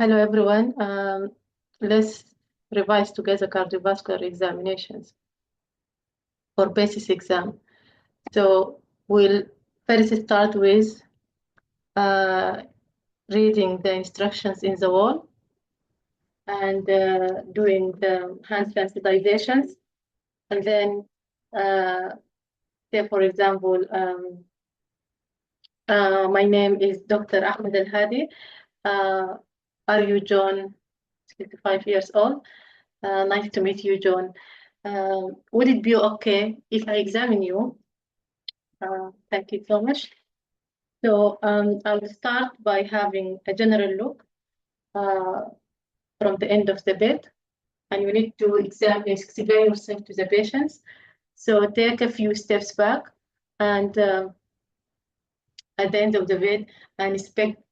Hello, everyone. Let's revise together cardiovascular examinations for basis exam. So we'll first start with reading the instructions in the wall and doing the hand sensitizations. And then, say, for example, my name is Dr. Ahmed Al-Hadi. Are you John, 65 years old? Nice to meet you, John. Would it be okay if I examine you? Thank you so much. So I'll start by having a general look from the end of the bed, and you need to explain yourself to the patients. So take a few steps back, and at the end of the bed, and inspect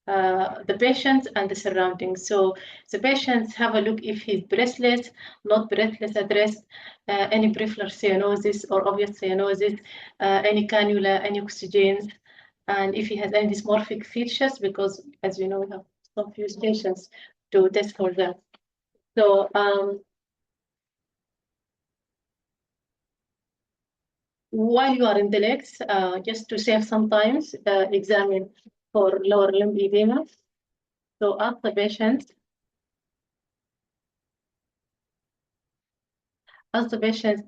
the patient and the surroundings. So the patients have a look if he's breathless, not breathless at rest, any peripheral cyanosis or obvious cyanosis, any cannula, any oxygens, and if he has any dysmorphic features, because as you know, we have some few patients to test for that. So while you are in the legs, just to save some time, examine for lower limb edema. So ask the patient,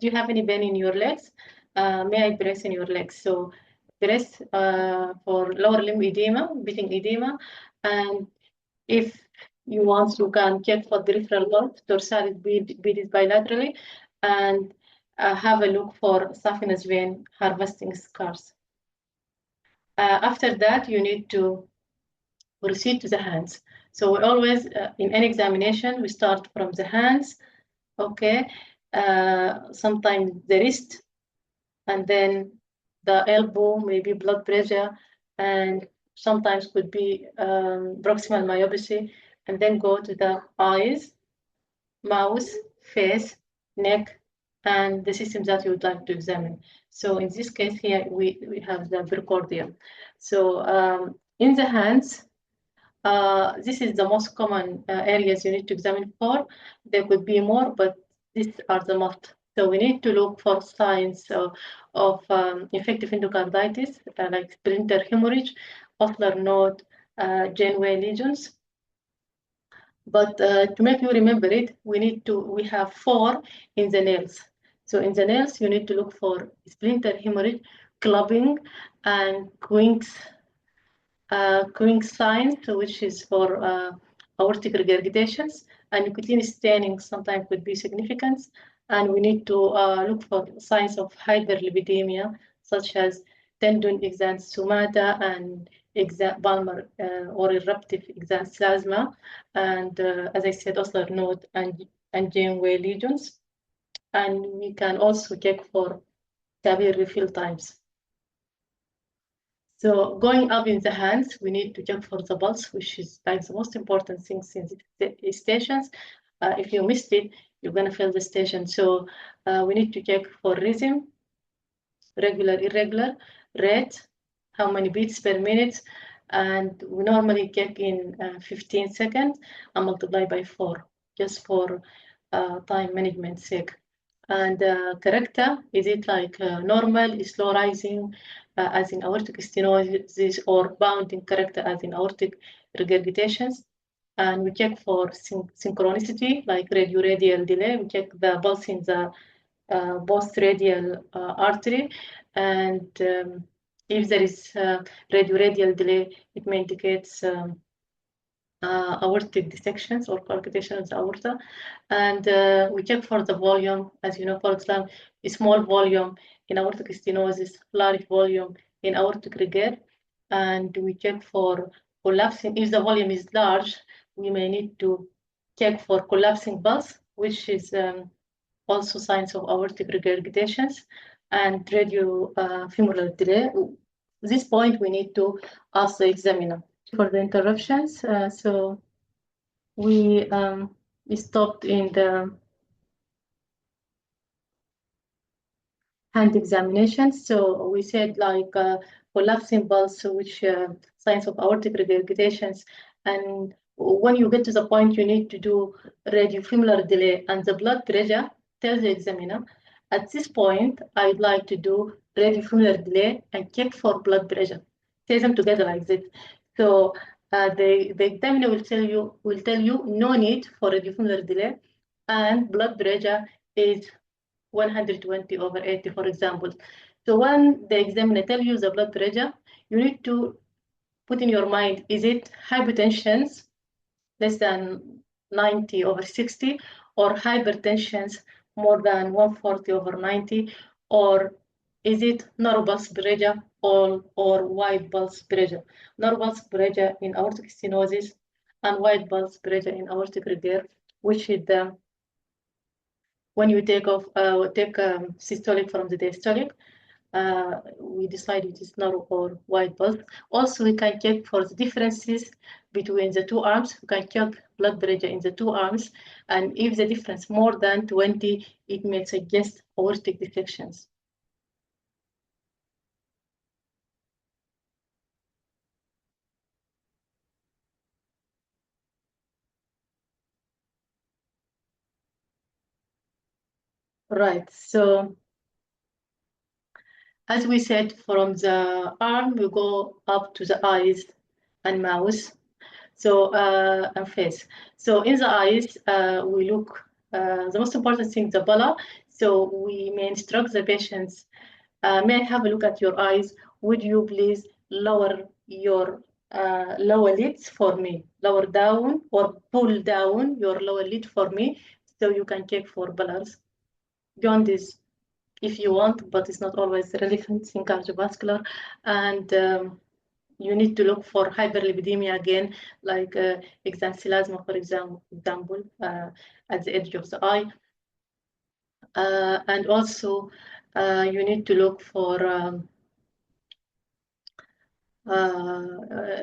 do you have any pain in your legs? May I press in your legs? So press for lower limb edema, beating edema, and if you want, you can check for peripheral bulb, dorsalis beaded bilaterally, and have a look for saphenous vein harvesting scars. After that, you need to proceed to the hands. So we always, in any examination, we start from the hands, okay? Sometimes the wrist, and then the elbow, maybe blood pressure, and sometimes could be proximal myopathy, and then go to the eyes, mouth, face, neck, and the systems that you would like to examine. So in this case here, we have the precordium. So in the hands, this is the most common areas you need to examine for. There could be more, but these are the most. So we need to look for signs of infective endocarditis, like splinter hemorrhage, ocular node, Janeway lesions. But to make you remember it, we have 4 in the nails. So in the nails, you need to look for splinter hemorrhage, clubbing, and Quink's sign, which is for aortic regurgitations, and cutaneous staining sometimes could be significant. And we need to look for signs of hyperlipidemia, such as tendon exanthemata and palmar or eruptive exantheplasma, and as I said, ocular node and Janeway lesions. And we can also check for capillary refill times. So going up in the hands, we need to check for the pulse, which is like the most important thing in the stations. If you missed it, you're going to fail the station. So we need to check for rhythm, regular, irregular, rate, how many beats per minute, and we normally check in 15 seconds and multiply by 4, just for time management sake. And character, is it like normal, slow rising, as in aortic stenosis, or bounding character as in aortic regurgitations? And we check for synchronicity, like radial delay. We check the pulse in the post-radial artery, and if there is radial delay, it may indicate aortic dissections or coarctation of the aorta. And we check for the volume, as you know, for example, a small volume in aortic stenosis, large volume in aortic regurg, and we check for collapsing. If the volume is large, we may need to check for collapsing pulse, which is also signs of aortic regurgitations, and radiofemoral delay. At this point, we need to ask the examiner for the interruptions. So we stopped in the hand examination. So we said like collapsing pulse, which signs of aortic regurgitations, and when you get to the point you need to do radiofemolar delay and the blood pressure, tell the examiner, at this point, I'd like to do radiofemolar delay and check for blood pressure. Say them together like this. So the examiner will tell you no need for radiofemolar delay, and blood pressure is 120/80, for example. So when the examiner tell you the blood pressure, you need to put in your mind, is it hypertension less than 90/60, or hypertension more than 140/90, or is it narrow pulse pressure or wide pulse pressure? Narrow pulse pressure in aortic stenosis and wide pulse pressure in aortic repair, which is the when you take systolic from the diastolic, we decide it is narrow or wide pulse. Also, we can check for the differences between the two arms. We can check blood pressure in the two arms, and if the difference more than 20, it may suggest aortic dissections. Right, so as we said, from the arm, we go up to the eyes and mouth. So, and face. So in the eyes, we look, the most important thing, the pallor. So we may instruct the patients, may I have a look at your eyes? Would you please lower your lower lids for me? Lower down or pull down your lower lid for me so you can check for pallors. Beyond this, if you want, but it's not always relevant in cardiovascular. And you need to look for hyperlipidemia again, like exanthelasma, for example, at the edge of the eye. And also, you need to look for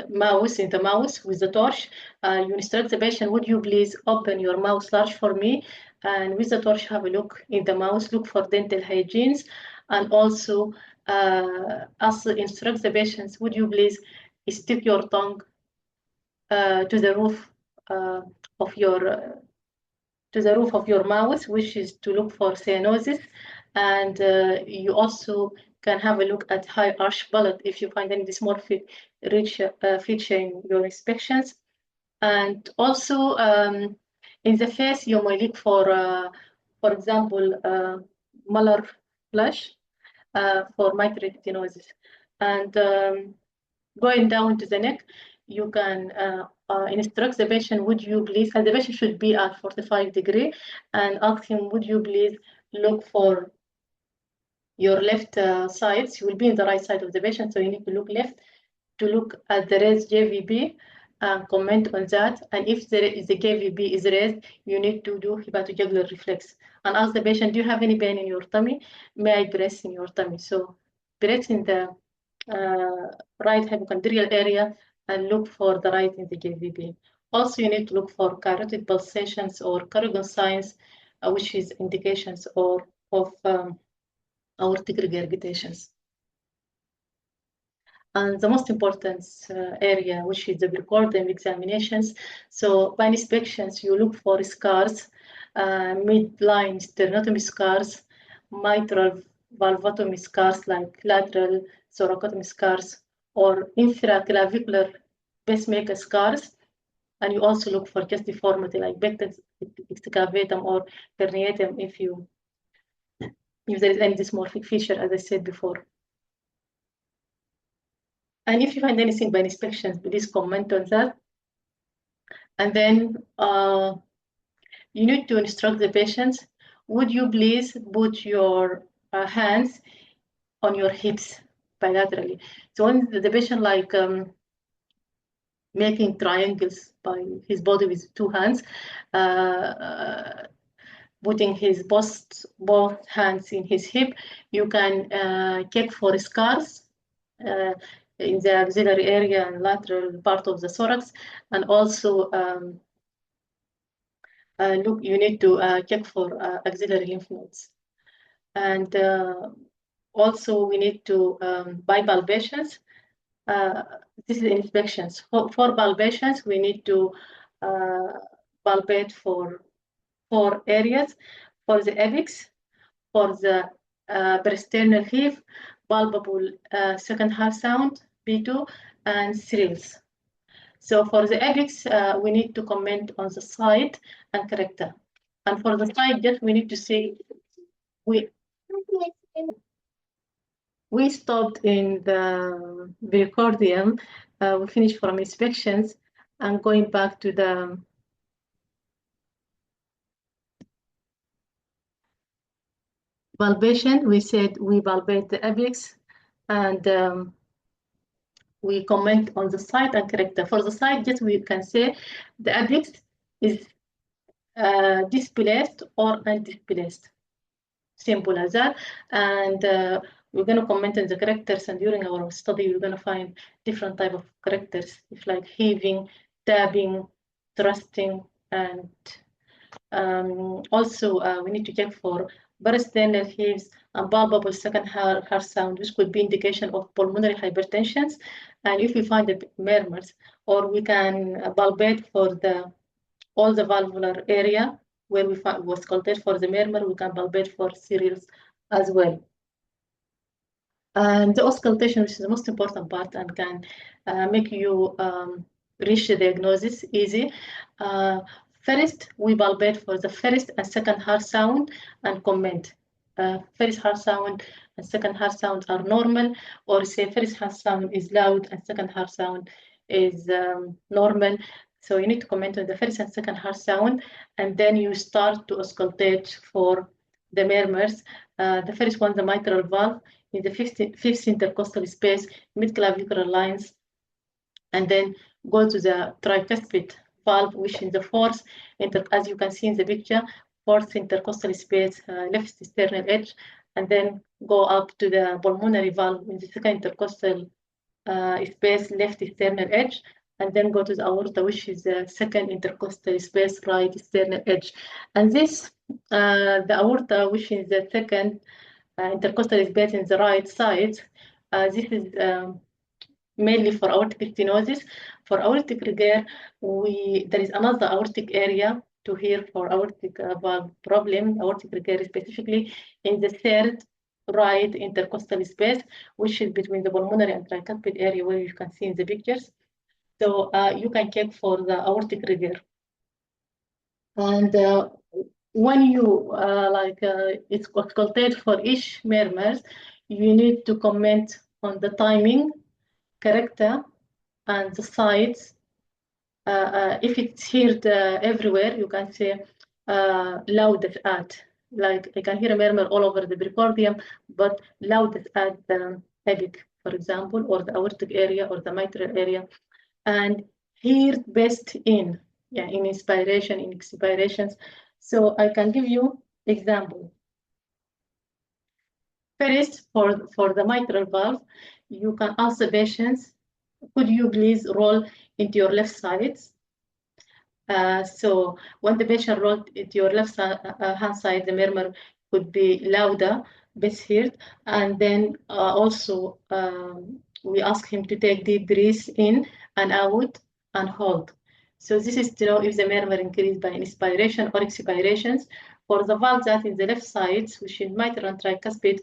mouse in the mouse with the torch. You instruct the patient, would you please open your mouth large for me? And with the torch, have a look in the mouth, look for dental hygienes, and also instruct the patients, would you please stick your tongue to the roof of your mouth, which is to look for cyanosis, and you also can have a look at high arch palate if you find any dysmorphic feature in your inspections. And also in the face, you may look for example, molar flush for mitral stenosis. And going down to the neck, you can instruct the patient, would you please, and the patient should be at 45 degrees, and ask him, would you please look for your left sides? You will be in the right side of the patient, so you need to look left to look at the raised JVB and comment on that. And if the JVB is raised, you need to do hepatojugular reflex and ask the patient, do you have any pain in your tummy? May I press in your tummy? So press in the right hypochondrial area and look for the right in the JVB. Also, you need to look for carotid pulsations or Cardigan signs, which is indications of aortic regurgitations. And the most important area, which is the Precordium examinations. So by inspections, you look for scars, midline sternotomy scars, mitral valvotomy scars like lateral thoracotomy scars, or infraclavicular pacemaker scars. And you also look for chest deformity like pectus excavatum or herniatum if there is any dysmorphic feature, as I said before. And if you find anything by inspection, please comment on that. And then you need to instruct the patients, would you please put your hands on your hips bilaterally? So when the patient making triangles by his body with two hands, putting his both hands in his hip, you can check for scars in the axillary area and lateral part of the thorax, and also you need to check for axillary lymph nodes. And also we need to, by palpations, this is inspections. For palpations, we need to palpate for 4 areas: for the apex, for the peristernal heave, palpable second half sound, B2, and thrills. So for the apex, we need to comment on the site and character. And for the site, just we need to say we stopped in the Precordium. We finished from inspections and going back to the palpation. We said we palpate the apex and we comment on the site and character. For the site, just we can say the apex is displaced or undisplaced. Simple as that. And we're going to comment on the characters, and during our study, we're going to find different type of characters, if like heaving, tabbing, thrusting, and also we need to check for peristernal heaves and palpable second heart sound, which could be indication of pulmonary hypertension. And if we find the murmurs, or we can palpate for all the valvular area where we was auscultate for the murmur, we can palpate for serials as well. And the auscultation, which is the most important part and can make you reach the diagnosis easy. First, we palpate for the first and second heart sound and comment. First heart sound and second heart sound are normal, or say first heart sound is loud and second heart sound is normal. So you need to comment on the first and second heart sound, and then you start to auscultate for the murmurs. The first one, the mitral valve, in the fifth intercostal space, mid-clavicular lines, and then go to the tricuspid valve, which is the fourth, as you can see in the picture, fourth intercostal space, left sternal edge, and then go up to the pulmonary valve in the second intercostal space, left sternal edge, and then go to the aorta, which is the second intercostal space, right sternal edge. And this, the aorta, which is the second intercostal space in the right side, this is mainly for aortic stenosis. For aortic regurg, there is another aortic area to hear for aortic valve problem, aortic regurg specifically in the third right intercostal space, which is between the pulmonary and tricuspid area, where you can see in the pictures. So you can check for the aortic regurg. And when you it's auscultate for each murmurs, you need to comment on the timing, character, and the sites. If it's heard everywhere, you can say loudest at. Like I can hear a murmur all over the precordium, but loudest at the epic, for example, or the aortic area or the mitral area. And heard best in inspiration, in expirations. So I can give you example. First, for the mitral valve, you can ask the patients, could you please roll into your left sides? So when the patient rolled into your left hand side, the murmur could be louder, best heard. And then also we ask him to take deep breaths in and out and hold. So this is to know if the murmur increased by inspiration or expirations. For the valve that in the left side, which is mitral and tricuspid,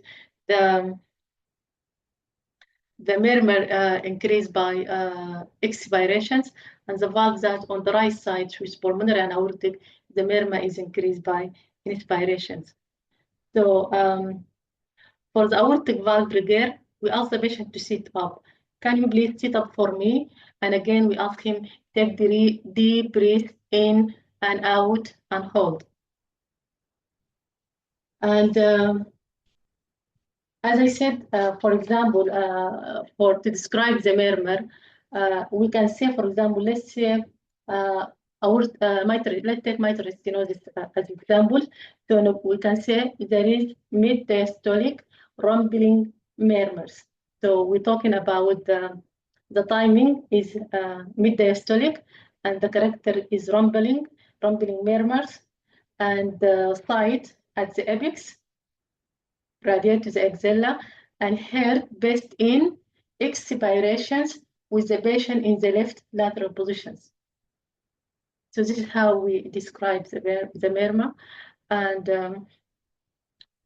the murmur increased by expirations, and the valve that on the right side, which is pulmonary and aortic, the murmur is increased by inspirations. So for the aortic valve regurg, we ask the patient to sit up. Can you please sit up for me? And again, we ask him, take the deep breath in and out and hold. And as I said, for example, to describe the murmur, we can say, for example, let's say let's take mitral stenosis as example. So we can say there is mid-diastolic rumbling murmurs. So we're talking about the timing is mid-diastolic, and the character is rumbling murmurs, and the site at the apex, radiate to the axilla, and heard best in expirations with the patient in the left lateral positions. So this is how we describe the murmur. And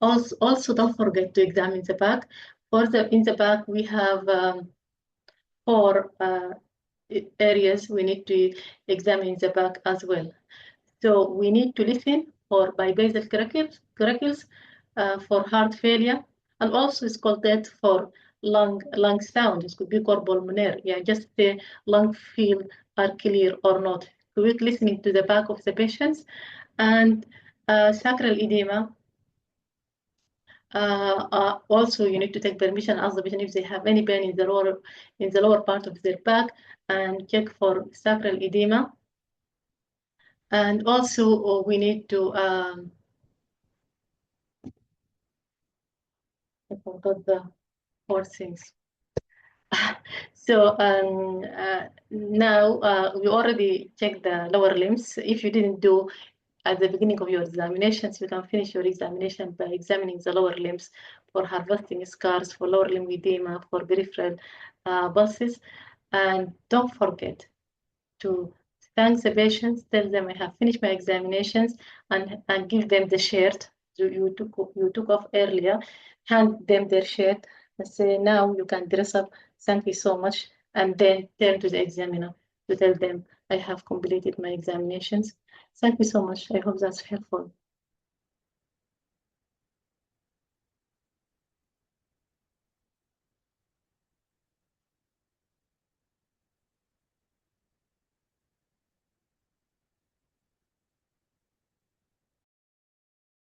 also don't forget to examine the back. In the back, we have 4 areas we need to examine the back as well. So we need to listen for bibasal curricles, for heart failure, and also it's called that for lung sound. It could be pulmonary. Yeah, just the lung field are clear or not. Quick listening to the back of the patients, and sacral edema. Also, you need to take permission, ask the patient if they have any pain in the lower part of their back, and check for sacral edema. And also, we need to I forgot the 4 things. So now we already checked the lower limbs. If you didn't do at the beginning of your examinations, you can finish your examination by examining the lower limbs for harvesting scars, for lower limb edema, for peripheral pulses. And don't forget to thank the patients, tell them I have finished my examinations, and give them the shirt you took off earlier, hand them their shirt and say, now you can dress up, thank you so much, and then turn to the examiner to tell them I have completed my examinations. Thank you so much. I hope that's helpful.